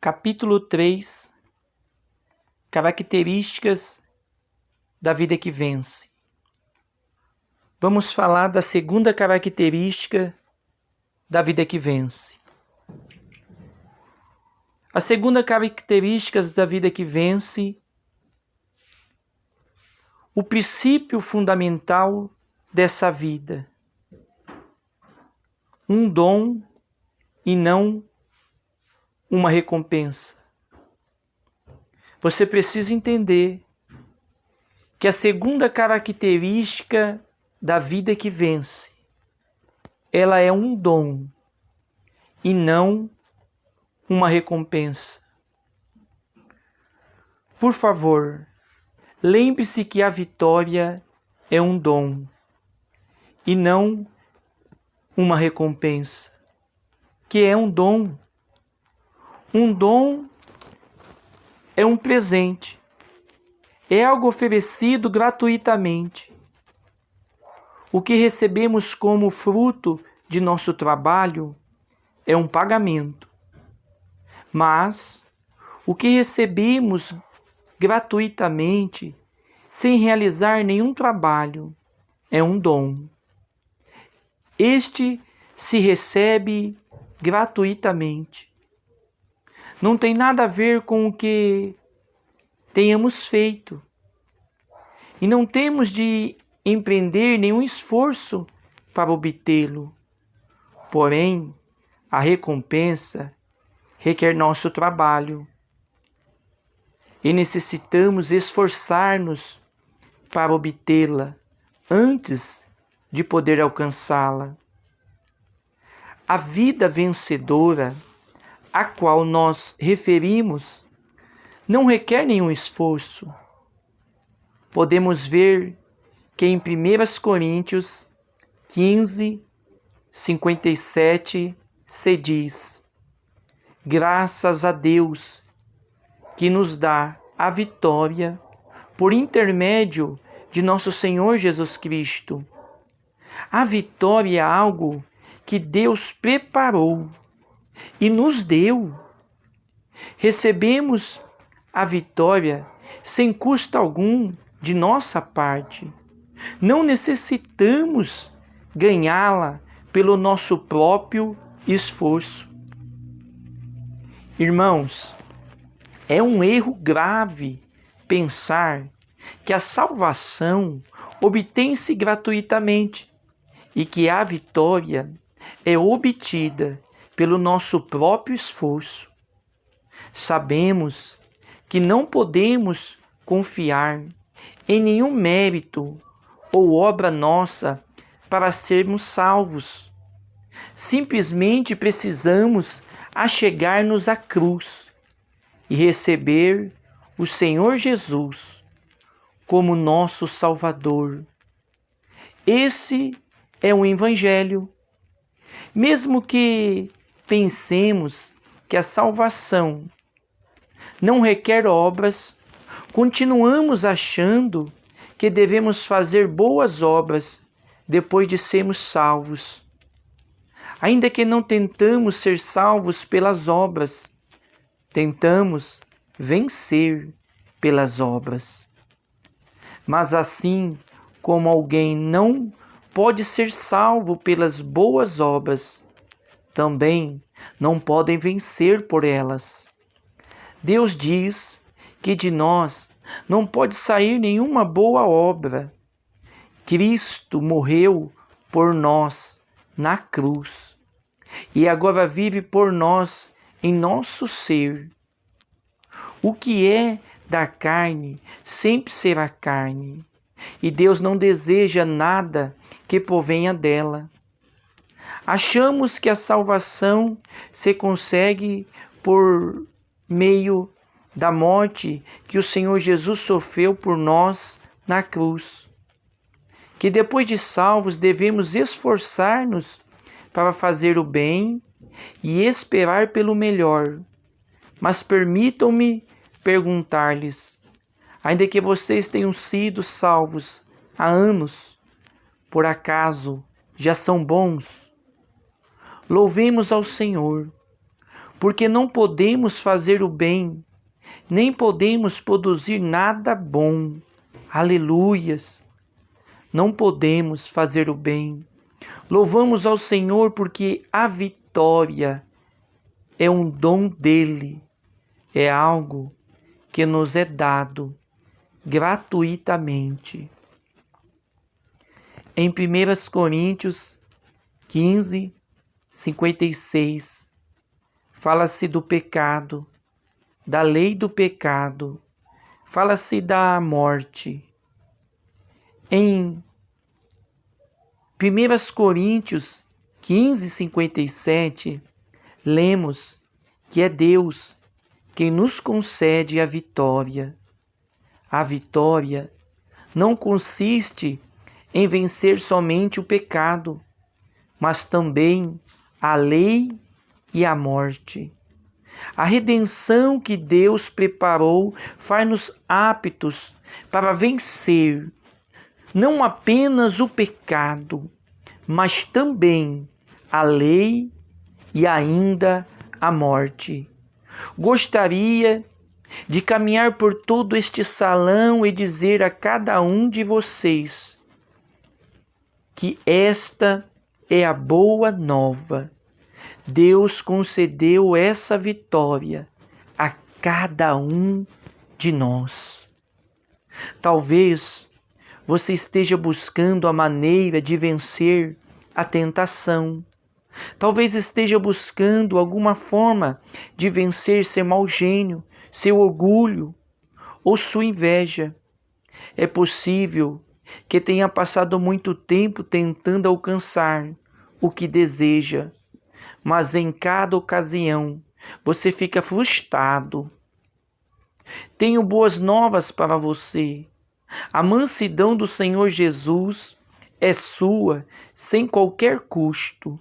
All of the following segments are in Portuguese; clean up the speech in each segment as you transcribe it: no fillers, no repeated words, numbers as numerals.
Capítulo 3. Características da vida que vence. Vamos falar da segunda característica da vida que vence. A segunda característica da vida que vence, o princípio fundamental dessa vida. Um dom e não uma recompensa. Você precisa entender que a segunda característica da vida que vence, ela é um dom e não uma recompensa. Por favor, lembre-se que a vitória é um dom e não uma recompensa. Que é um dom. Um dom é um presente. É algo oferecido gratuitamente. O que recebemos como fruto de nosso trabalho é um pagamento. Mas o que recebemos gratuitamente, sem realizar nenhum trabalho, é um dom. Este se recebe gratuitamente. Não tem nada a ver com o que tenhamos feito. E não temos de empreender nenhum esforço para obtê-lo. Porém, a recompensa requer nosso trabalho. E necessitamos esforçar-nos para obtê-la antes de poder alcançá-la. A vida vencedora a qual nós referimos não requer nenhum esforço. Podemos ver que em 1 Coríntios 15, 57 se diz: graças a Deus que nos dá a vitória por intermédio de nosso Senhor Jesus Cristo. A vitória é algo que Deus preparou e nos deu. Recebemos a vitória sem custo algum de nossa parte. Não necessitamos ganhá-la pelo nosso próprio esforço. Irmãos, é um erro grave pensar que a salvação obtém-se gratuitamente e que a vitória é obtida pelo nosso próprio esforço. Sabemos que não podemos confiar em nenhum mérito ou obra nossa para sermos salvos. Simplesmente precisamos achegar-nos à cruz e receber o Senhor Jesus como nosso Salvador. Esse é o Evangelho. Mesmo que pensemos que a salvação não requer obras, continuamos achando que devemos fazer boas obras depois de sermos salvos. Ainda que não tentamos ser salvos pelas obras, tentamos vencer pelas obras. Mas assim como alguém não pode ser salvo pelas boas obras, também não podem vencer por elas. Deus diz que de nós não pode sair nenhuma boa obra. Cristo morreu por nós na cruz e agora vive por nós em nosso ser. O que é da carne sempre será carne, e Deus não deseja nada que provenha dela. Achamos que a salvação se consegue por meio da morte que o Senhor Jesus sofreu por nós na cruz. Que depois de salvos devemos esforçar-nos para fazer o bem e esperar pelo melhor. Mas permitam-me perguntar-lhes, ainda que vocês tenham sido salvos há anos, por acaso já são bons? Louvemos ao Senhor, porque não podemos fazer o bem, nem podemos produzir nada bom. Aleluias! Não podemos fazer o bem. Louvamos ao Senhor porque a vitória é um dom dele, é algo que nos é dado gratuitamente. Em 1 Coríntios 15, 56, fala-se do pecado, da lei do pecado, fala-se da morte. Em 1 Coríntios 15, 57, lemos que é Deus quem nos concede a vitória. A vitória não consiste em vencer somente o pecado, mas também a lei e a morte. A redenção que Deus preparou faz-nos aptos para vencer não apenas o pecado, mas também a lei e ainda a morte. Gostaria de caminhar por todo este salão e dizer a cada um de vocês que esta é a boa nova. Deus concedeu essa vitória a cada um de nós. Talvez você esteja buscando a maneira de vencer a tentação. Talvez esteja buscando alguma forma de vencer seu mau gênio, seu orgulho ou sua inveja. É possível que tenha passado muito tempo tentando alcançar o que deseja, mas em cada ocasião você fica frustrado. Tenho boas novas para você. A mansidão do Senhor Jesus é sua sem qualquer custo.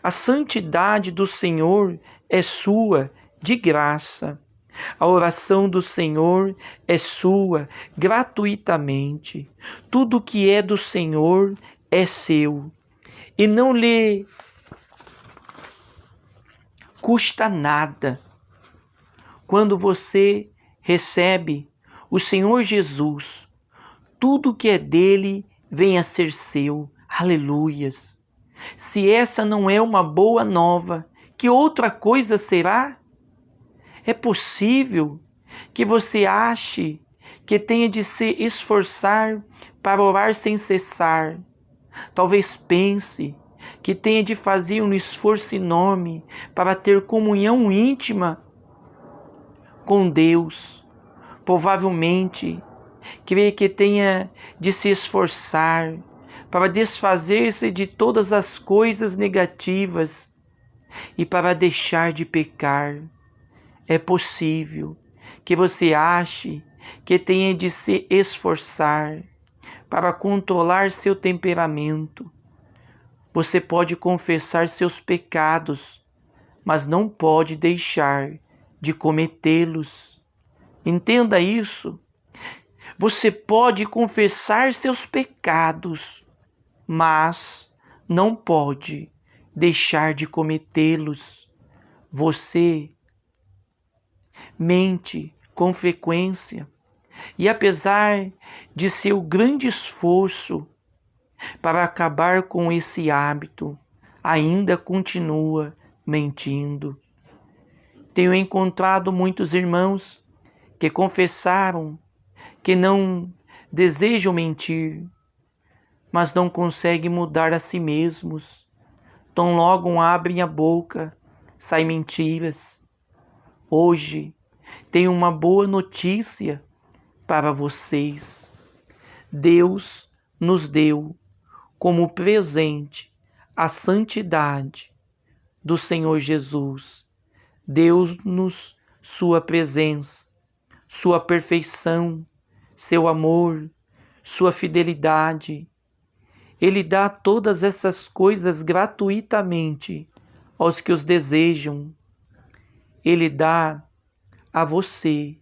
A santidade do Senhor é sua de graça. A oração do Senhor é sua gratuitamente. Tudo que é do Senhor é seu. E não lhe custa nada quando você recebe o Senhor Jesus. Tudo que é dele vem a ser seu. Aleluias! Se essa não é uma boa nova, que outra coisa será? É possível que você ache que tenha de se esforçar para orar sem cessar. Talvez pense que tenha de fazer um esforço enorme para ter comunhão íntima com Deus. Provavelmente crê que tenha de se esforçar para desfazer-se de todas as coisas negativas e para deixar de pecar. É possível que você ache que tenha de se esforçar para controlar seu temperamento. Você pode confessar seus pecados, mas não pode deixar de cometê-los. Entenda isso. Você pode confessar seus pecados, mas não pode deixar de cometê-los. Você mente com frequência e, apesar de seu grande esforço para acabar com esse hábito, ainda continua mentindo. Tenho encontrado muitos irmãos que confessaram que não desejam mentir, mas não conseguem mudar a si mesmos. Tão logo abrem a boca, saem mentiras. Hoje tenho uma boa notícia para vocês. Deus nos deu como presente a santidade do Senhor Jesus. Deu-nos sua presença, sua perfeição, seu amor, sua fidelidade. Ele dá todas essas coisas gratuitamente aos que os desejam. Ele dá a você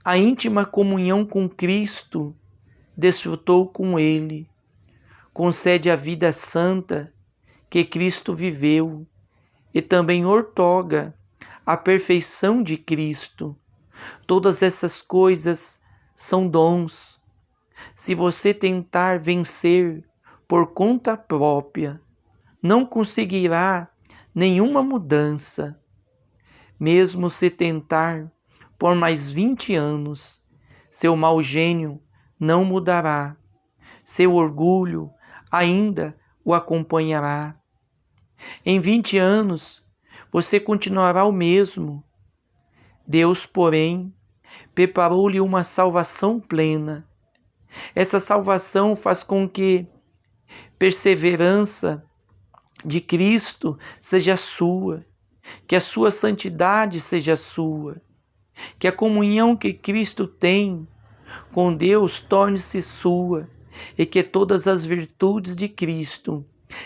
a íntima comunhão com Cristo, desfrutou com Ele, concede a vida santa que Cristo viveu e também outorga a perfeição de Cristo. Todas essas coisas são dons. Se você tentar vencer por conta própria, não conseguirá nenhuma mudança. Mesmo se tentar por mais 20 anos, seu mau gênio não mudará. Seu orgulho ainda o acompanhará. Em 20 anos, você continuará o mesmo. Deus, porém, preparou-lhe uma salvação plena. Essa salvação faz com que perseverança de Cristo seja sua, que a sua santidade seja sua, que a comunhão que Cristo tem com Deus torne-se sua e que todas as virtudes de Cristo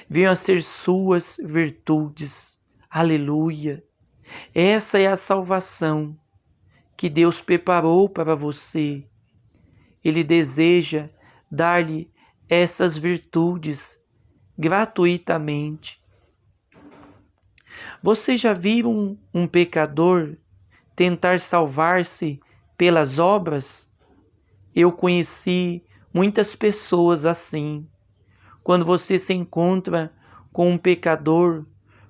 venham a ser suas virtudes. Aleluia! Essa é a salvação que Deus preparou para você. Ele deseja dar-lhe essas virtudes gratuitamente. Você já viu um pecador tentar salvar-se pelas obras? Eu conheci muitas pessoas assim. Quando você se encontra com um pecador,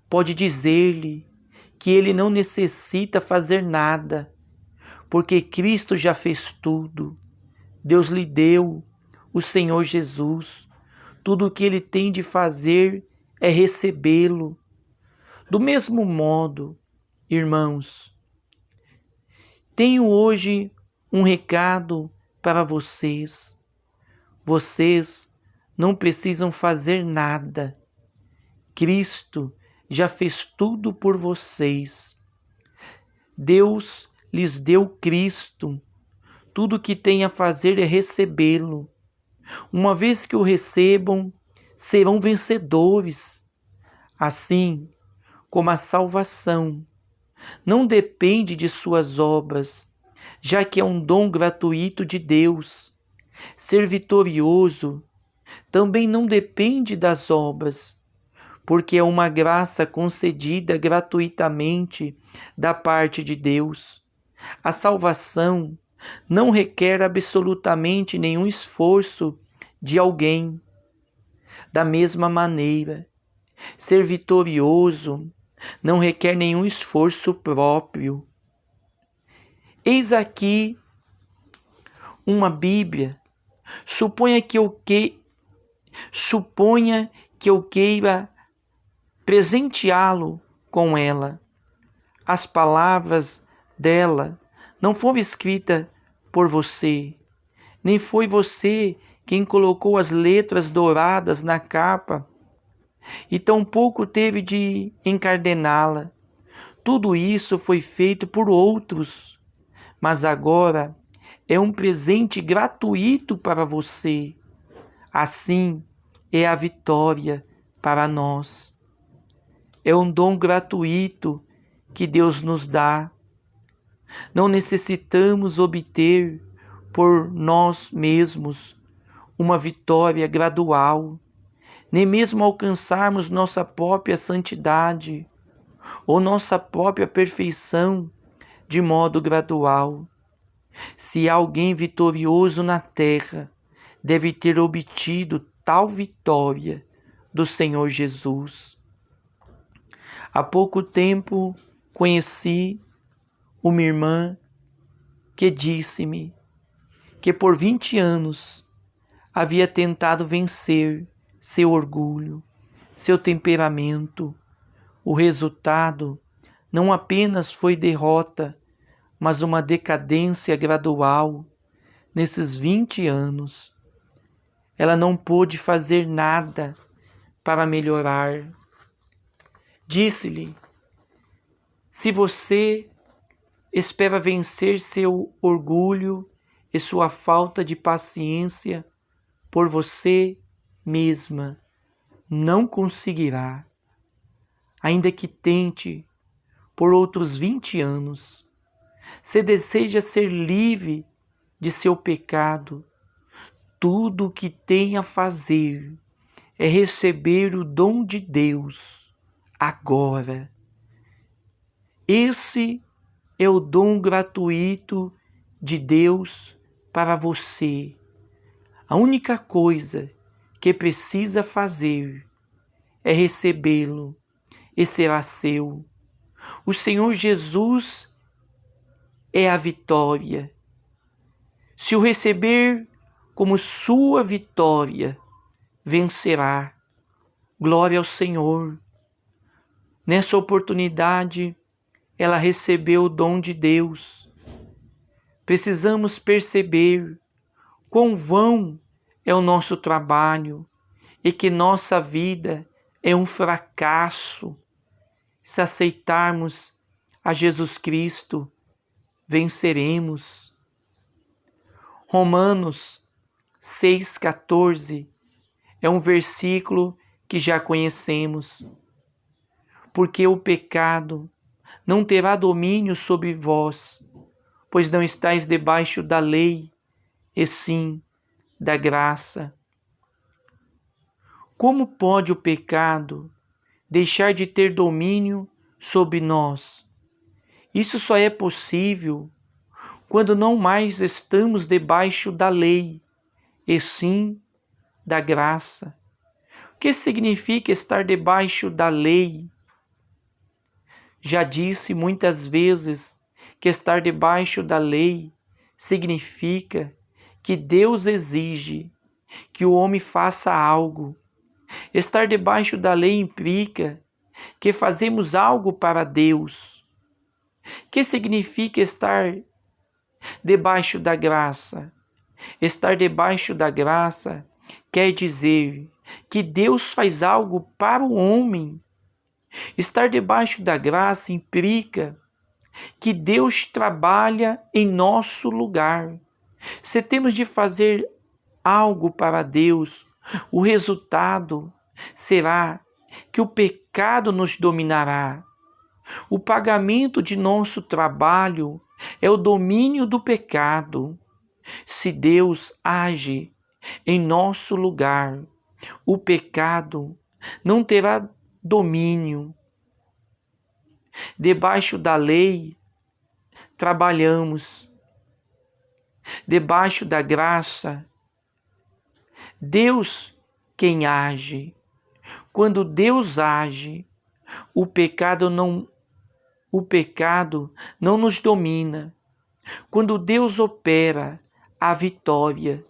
pode dizer-lhe que ele não necessita fazer nada, porque Cristo já fez tudo. Deus lhe deu o Senhor Jesus. Tudo o que ele tem de fazer é recebê-lo. Do mesmo modo, irmãos, tenho hoje um recado para vocês. Vocês não precisam fazer nada. Cristo já fez tudo por vocês. Deus lhes deu Cristo. Tudo o que tem a fazer é recebê-lo. Uma vez que o recebam, serão vencedores. Assim como a salvação não depende de suas obras, já que é um dom gratuito de Deus. Ser vitorioso também não depende das obras, porque é uma graça concedida gratuitamente da parte de Deus. A salvação não requer absolutamente nenhum esforço de alguém. Da mesma maneira, ser vitorioso não requer nenhum esforço próprio. Eis aqui uma Bíblia. Suponha que eu queira presenteá-lo com ela. As palavras dela não foram escritas por você, nem foi você quem colocou as letras douradas na capa, e tampouco teve de encardená-la. Tudo isso foi feito por outros, mas agora é um presente gratuito para você. Assim é a vitória para nós. É um dom gratuito que Deus nos dá. Não necessitamos obter por nós mesmos uma vitória gradual, nem mesmo alcançarmos nossa própria santidade ou nossa própria perfeição de modo gradual. Se há alguém vitorioso na terra, deve ter obtido tal vitória do Senhor Jesus. Há pouco tempo conheci uma irmã que disse-me que por 20 anos havia tentado vencer seu orgulho, seu temperamento. O resultado não apenas foi derrota, mas uma decadência gradual nesses 20 anos. Ela não pôde fazer nada para melhorar. Disse-lhe: se você espera vencer seu orgulho e sua falta de paciência por você mesma, não conseguirá. Ainda que tente por outros 20 anos. Se deseja ser livre de seu pecado, tudo o que tem a fazer é receber o dom de Deus agora. Esse é o dom gratuito de Deus para você. A única coisa que precisa fazer é recebê-lo e será seu. O Senhor Jesus é a vitória. Se o receber como sua vitória, vencerá. Glória ao Senhor. Nessa oportunidade, ela recebeu o dom de Deus. Precisamos perceber quão vão é o nosso trabalho e que nossa vida é um fracasso. Se aceitarmos a Jesus Cristo, venceremos. Romanos 6,14 é um versículo que já conhecemos. Porque o pecado não terá domínio sobre vós, pois não estáis debaixo da lei, e sim da graça. Como pode o pecado deixar de ter domínio sobre nós? Isso só é possível quando não mais estamos debaixo da lei, e sim da graça. O que significa estar debaixo da lei? Já disse muitas vezes que estar debaixo da lei significa que Deus exige que o homem faça algo. Estar debaixo da lei implica que fazemos algo para Deus. O que significa estar debaixo da graça? Estar debaixo da graça quer dizer que Deus faz algo para o homem. Estar debaixo da graça implica que Deus trabalha em nosso lugar. Se temos de fazer algo para Deus, o resultado será que o pecado nos dominará. O pagamento de nosso trabalho é o domínio do pecado. Se Deus age em nosso lugar, o pecado não terá domínio. Debaixo da lei, trabalhamos. Debaixo da graça, Deus quem age. Quando Deus age, o pecado não nos domina. Quando Deus opera a vitória,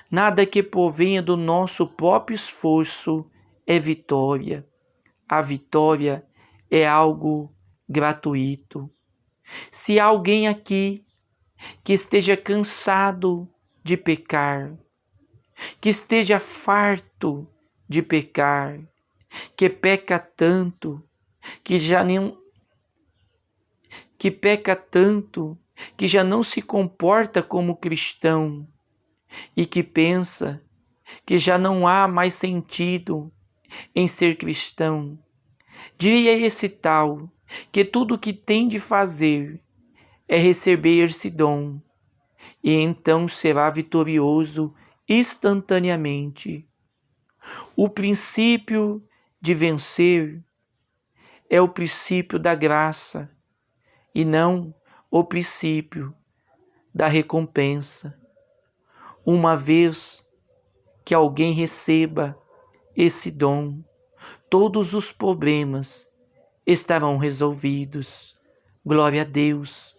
nada que provenha do nosso próprio esforço é vitória. A vitória é algo gratuito. Se há alguém aqui que esteja cansado de pecar, que esteja farto de pecar, que peca tanto, que já não se comporta como cristão e que pensa que já não há mais sentido em ser cristão, diria esse tal que tudo o que tem de fazer é receber esse dom, e então será vitorioso instantaneamente. O princípio de vencer é o princípio da graça e não o princípio da recompensa. Uma vez que alguém receba esse dom, todos os problemas estarão resolvidos. Glória a Deus.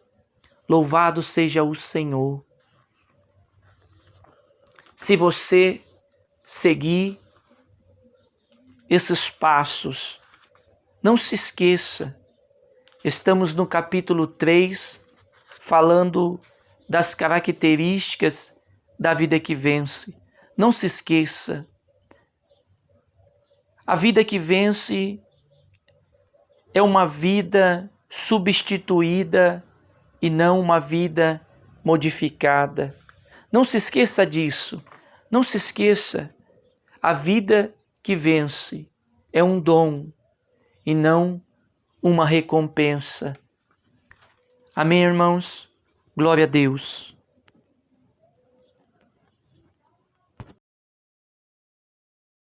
Louvado seja o Senhor. Se você seguir esses passos, não se esqueça, estamos no capítulo 3, falando das características da vida que vence. Não se esqueça, a vida que vence é uma vida substituída e não uma vida modificada. Não se esqueça disso. Não se esqueça, a vida que vence é um dom e não uma recompensa. Amém, irmãos? Glória a Deus.